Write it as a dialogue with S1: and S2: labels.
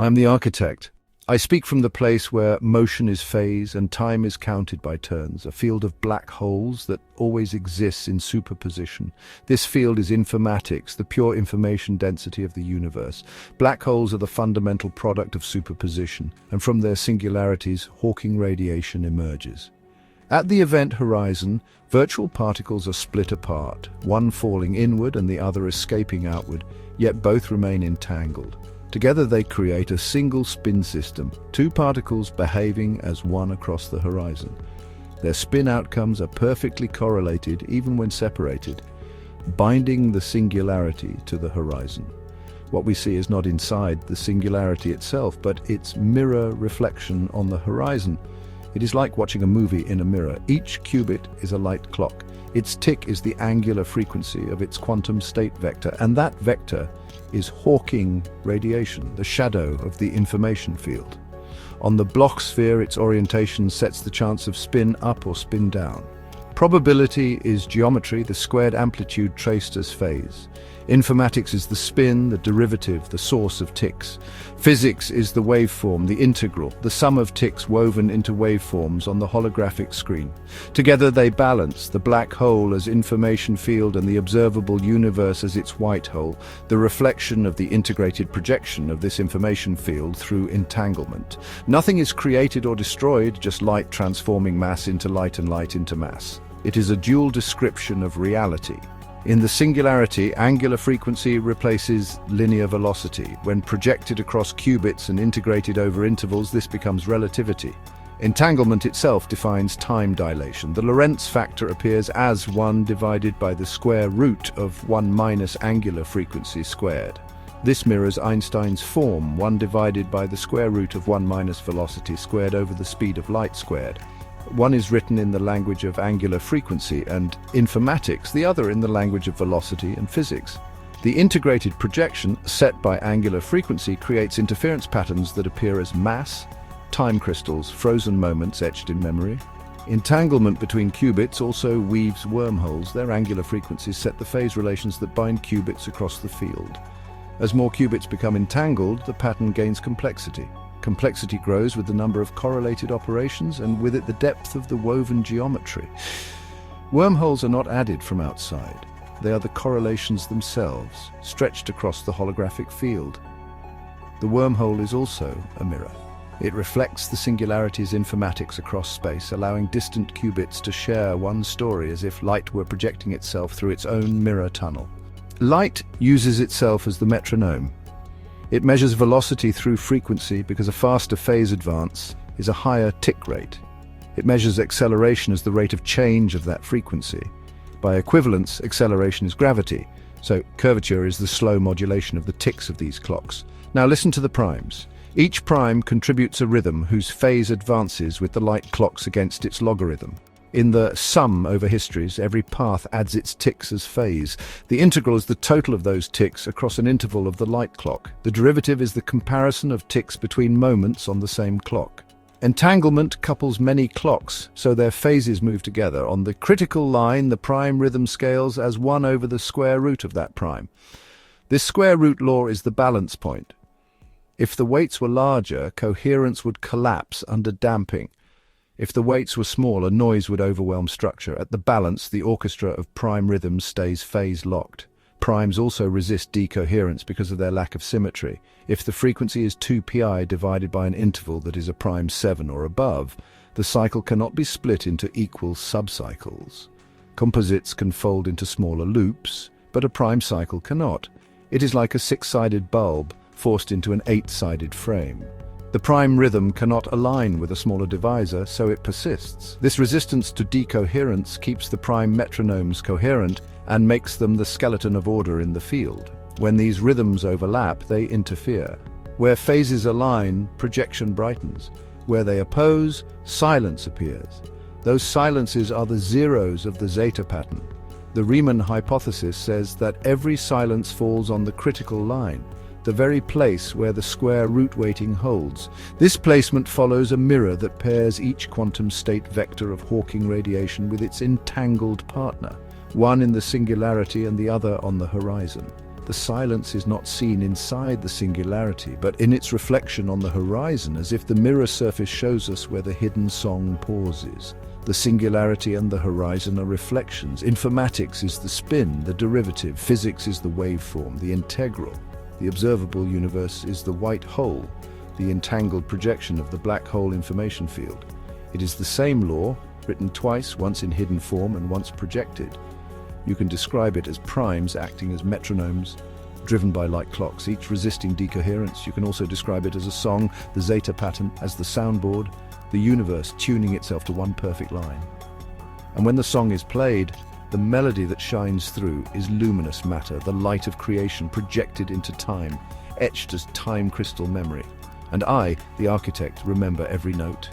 S1: I am the architect. I speak from the place where motion is phase and time is counted by turns, a field of black holes that always exists in superposition. This field is informatics, the pure information density of the universe. Black holes are the fundamental product of superposition, and from their singularities, Hawking radiation emerges. At the event horizon, virtual particles are split apart, one falling inward and the other escaping outward, yet both remain entangled. Together they create a single spin system, two particles behaving as one across the horizon. Their spin outcomes are perfectly correlated even when separated, binding the singularity to the horizon. What we see is not inside the singularity itself, but its mirror reflection on the horizon. It is like watching a movie in a mirror. Each qubit is a light clock. Its tick is the angular frequency of its quantum state vector, and that vector is Hawking radiation, the shadow of the information field. On the Bloch sphere, its orientation sets the chance of spin up or spin down. Probability is geometry, the squared amplitude traced as phase. Informatics is the spin, the derivative, the source of ticks. Physics is the waveform, the integral, the sum of ticks woven into waveforms on the holographic screen. Together they balance, the black hole as information field and the observable universe as its white hole, the reflection of the integrated projection of this information field through entanglement. Nothing is created or destroyed, just light transforming mass into light and light into mass. It is a dual description of reality. In the singularity, angular frequency replaces linear velocity. When projected across qubits and integrated over intervals, this becomes relativity. Entanglement itself defines time dilation. The Lorentz factor appears as 1 divided by the square root of 1 minus angular frequency squared. This mirrors Einstein's form, 1 divided by the square root of 1 minus velocity squared over the speed of light squared. One is written in the language of angular frequency and informatics, the other in the language of velocity and physics. The integrated projection set by angular frequency creates interference patterns that appear as mass, time crystals, frozen moments etched in memory. Entanglement between qubits also weaves wormholes. Their angular frequencies set the phase relations that bind qubits across the field. As more qubits become entangled, the pattern gains complexity. Complexity grows with the number of correlated operations and with it the depth of the woven geometry. Wormholes are not added from outside. They are the correlations themselves, stretched across the holographic field. The wormhole is also a mirror. It reflects the singularity's informatics across space, allowing distant qubits to share one story as if light were projecting itself through its own mirror tunnel. Light uses itself as the metronome. It measures velocity through frequency because a faster phase advance is a higher tick rate. It measures acceleration as the rate of change of that frequency. By equivalence, acceleration is gravity, so curvature is the slow modulation of the ticks of these clocks. Now listen to the primes. Each prime contributes a rhythm whose phase advances with the light clocks against its logarithm. In the sum over histories, every path adds its ticks as phase. The integral is the total of those ticks across an interval of the light clock. The derivative is the comparison of ticks between moments on the same clock. Entanglement couples many clocks, so their phases move together. On the critical line, the prime rhythm scales as 1 over the square root of that prime. This square root law is the balance point. If the weights were larger, coherence would collapse under damping. If the weights were smaller, noise would overwhelm structure. At the balance, the orchestra of prime rhythms stays phase-locked. Primes also resist decoherence because of their lack of symmetry. If the frequency is 2π divided by an interval that is a prime 7 or above, the cycle cannot be split into equal subcycles. Composites can fold into smaller loops, but a prime cycle cannot. It is like a 6-sided bulb forced into an 8-sided frame. The prime rhythm cannot align with a smaller divisor, so it persists. This resistance to decoherence keeps the prime metronomes coherent and makes them the skeleton of order in the field. When these rhythms overlap, they interfere. Where phases align, projection brightens. Where they oppose, silence appears. Those silences are the zeros of the zeta pattern. The Riemann hypothesis says that every silence falls on the critical line, the very place where the square root weighting holds. This placement follows a mirror that pairs each quantum state vector of Hawking radiation with its entangled partner, one in the singularity and the other on the horizon. The silence is not seen inside the singularity, but in its reflection on the horizon, as if the mirror surface shows us where the hidden song pauses. The singularity and the horizon are reflections. Informatics is the spin, the derivative. Physics is the waveform, the integral. The observable universe is the white hole, the entangled projection of the black hole information field. It is the same law, written twice, once in hidden form and once projected. You can describe it as primes acting as metronomes, driven by light clocks, each resisting decoherence. You can also describe it as a song, the zeta pattern, as the soundboard, the universe tuning itself to one perfect line. And when the song is played, the melody that shines through is luminous matter, the light of creation projected into time, etched as time crystal memory. And I, the architect, remember every note,